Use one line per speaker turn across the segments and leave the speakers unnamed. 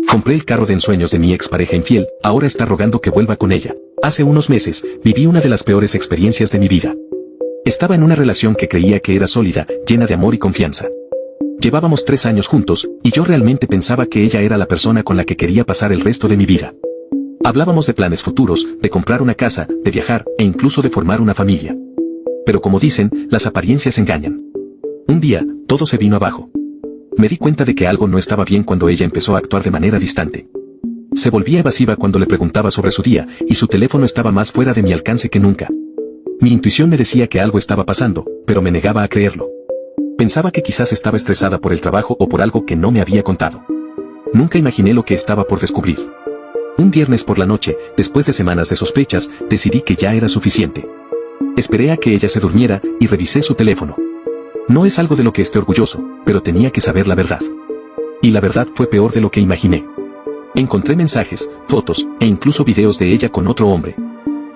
Compré el carro de ensueños de mi expareja infiel, ahora está rogando que vuelva con ella. Hace unos meses, viví una de las peores experiencias de mi vida. Estaba en una relación que creía que era sólida, llena de amor y confianza. Llevábamos 3 años juntos, y yo realmente pensaba que ella era la persona con la que quería pasar el resto de mi vida. Hablábamos de planes futuros, de comprar una casa, de viajar, e incluso de formar una familia. Pero como dicen, las apariencias engañan. Un día, todo se vino abajo. Me di cuenta de que algo no estaba bien cuando ella empezó a actuar de manera distante. Se volvía evasiva cuando le preguntaba sobre su día, y su teléfono estaba más fuera de mi alcance que nunca. Mi intuición me decía que algo estaba pasando, pero me negaba a creerlo. Pensaba que quizás estaba estresada por el trabajo o por algo que no me había contado. Nunca imaginé lo que estaba por descubrir. Un viernes por la noche, después de semanas de sospechas, decidí que ya era suficiente. Esperé a que ella se durmiera, y revisé su teléfono. No es algo de lo que esté orgulloso, pero tenía que saber la verdad. Y la verdad fue peor de lo que imaginé. Encontré mensajes, fotos, e incluso videos de ella con otro hombre.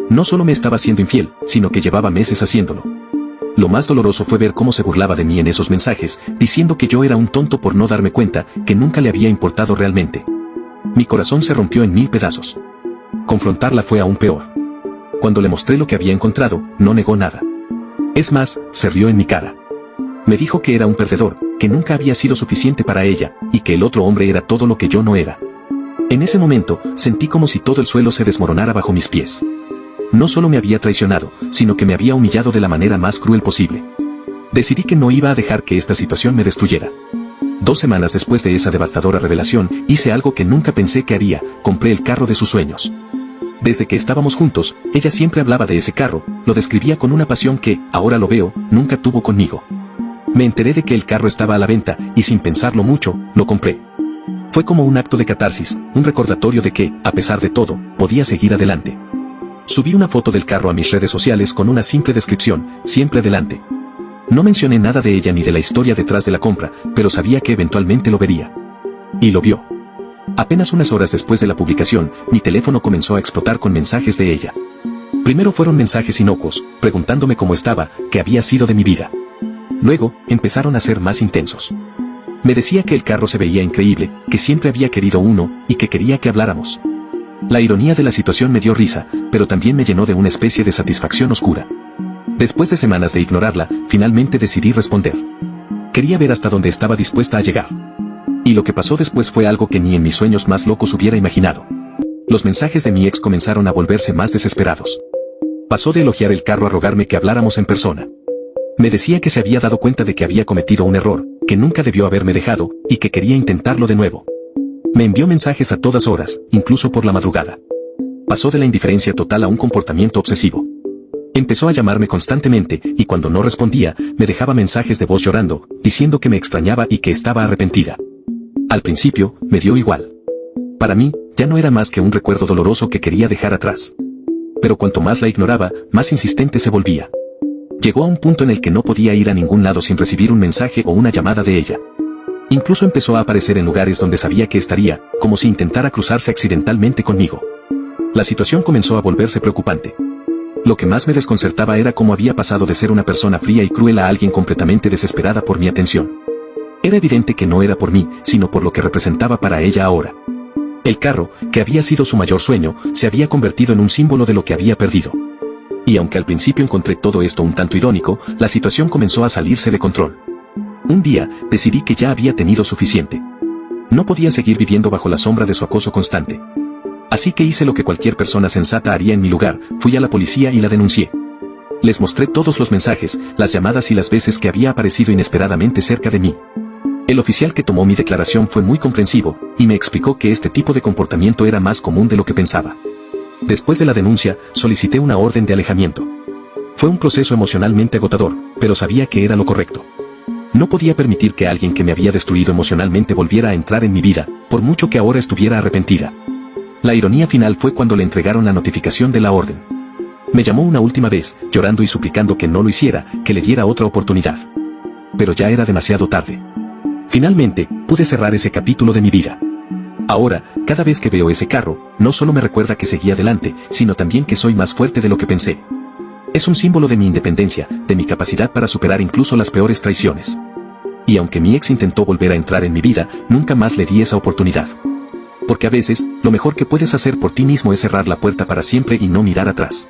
No solo me estaba siendo infiel, sino que llevaba meses haciéndolo. Lo más doloroso fue ver cómo se burlaba de mí en esos mensajes, diciendo que yo era un tonto por no darme cuenta, que nunca le había importado realmente. Mi corazón se rompió en 1000 pedazos. Confrontarla fue aún peor. Cuando le mostré lo que había encontrado, no negó nada. Es más, se rió en mi cara. Me dijo que era un perdedor, que nunca había sido suficiente para ella, y que el otro hombre era todo lo que yo no era. En ese momento, sentí como si todo el suelo se desmoronara bajo mis pies. No solo me había traicionado, sino que me había humillado de la manera más cruel posible. Decidí que no iba a dejar que esta situación me destruyera. 2 semanas después de esa devastadora revelación, hice algo que nunca pensé que haría: compré el carro de sus sueños. Desde que estábamos juntos, ella siempre hablaba de ese carro, lo describía con una pasión que, ahora lo veo, nunca tuvo conmigo. Me enteré de que el carro estaba a la venta, y sin pensarlo mucho, lo compré. Fue como un acto de catarsis, un recordatorio de que, a pesar de todo, podía seguir adelante. Subí una foto del carro a mis redes sociales con una simple descripción: siempre adelante. No mencioné nada de ella ni de la historia detrás de la compra, pero sabía que eventualmente lo vería. Y lo vio. Apenas unas horas después de la publicación, mi teléfono comenzó a explotar con mensajes de ella. Primero fueron mensajes inocuos, preguntándome cómo estaba, qué había sido de mi vida. Luego, empezaron a ser más intensos. Me decía que el carro se veía increíble, que siempre había querido uno, y que quería que habláramos. La ironía de la situación me dio risa, pero también me llenó de una especie de satisfacción oscura. Después de semanas de ignorarla, finalmente decidí responder. Quería ver hasta dónde estaba dispuesta a llegar. Y lo que pasó después fue algo que ni en mis sueños más locos hubiera imaginado. Los mensajes de mi ex comenzaron a volverse más desesperados. Pasó de elogiar el carro a rogarme que habláramos en persona. Me decía que se había dado cuenta de que había cometido un error, que nunca debió haberme dejado, y que quería intentarlo de nuevo. Me envió mensajes a todas horas, incluso por la madrugada. Pasó de la indiferencia total a un comportamiento obsesivo. Empezó a llamarme constantemente, y cuando no respondía, me dejaba mensajes de voz llorando, diciendo que me extrañaba y que estaba arrepentida. Al principio, me dio igual. Para mí, ya no era más que un recuerdo doloroso que quería dejar atrás. Pero cuanto más la ignoraba, más insistente se volvía. Llegó a un punto en el que no podía ir a ningún lado sin recibir un mensaje o una llamada de ella. Incluso empezó a aparecer en lugares donde sabía que estaría, como si intentara cruzarse accidentalmente conmigo. La situación comenzó a volverse preocupante. Lo que más me desconcertaba era cómo había pasado de ser una persona fría y cruel a alguien completamente desesperada por mi atención. Era evidente que no era por mí, sino por lo que representaba para ella ahora. El carro, que había sido su mayor sueño, se había convertido en un símbolo de lo que había perdido. Y aunque al principio encontré todo esto un tanto irónico, la situación comenzó a salirse de control. Un día, decidí que ya había tenido suficiente. No podía seguir viviendo bajo la sombra de su acoso constante. Así que hice lo que cualquier persona sensata haría en mi lugar: fui a la policía y la denuncié. Les mostré todos los mensajes, las llamadas y las veces que había aparecido inesperadamente cerca de mí. El oficial que tomó mi declaración fue muy comprensivo, y me explicó que este tipo de comportamiento era más común de lo que pensaba. Después de la denuncia, solicité una orden de alejamiento. Fue un proceso emocionalmente agotador, pero sabía que era lo correcto. No podía permitir que alguien que me había destruido emocionalmente volviera a entrar en mi vida, por mucho que ahora estuviera arrepentida. La ironía final fue cuando le entregaron la notificación de la orden. Me llamó una última vez, llorando y suplicando que no lo hiciera, que le diera otra oportunidad. Pero ya era demasiado tarde. Finalmente, pude cerrar ese capítulo de mi vida. Ahora, cada vez que veo ese carro, no solo me recuerda que seguí adelante, sino también que soy más fuerte de lo que pensé. Es un símbolo de mi independencia, de mi capacidad para superar incluso las peores traiciones. Y aunque mi ex intentó volver a entrar en mi vida, nunca más le di esa oportunidad. porque a veces, lo mejor que puedes hacer por ti mismo es cerrar la puerta para siempre y no mirar atrás.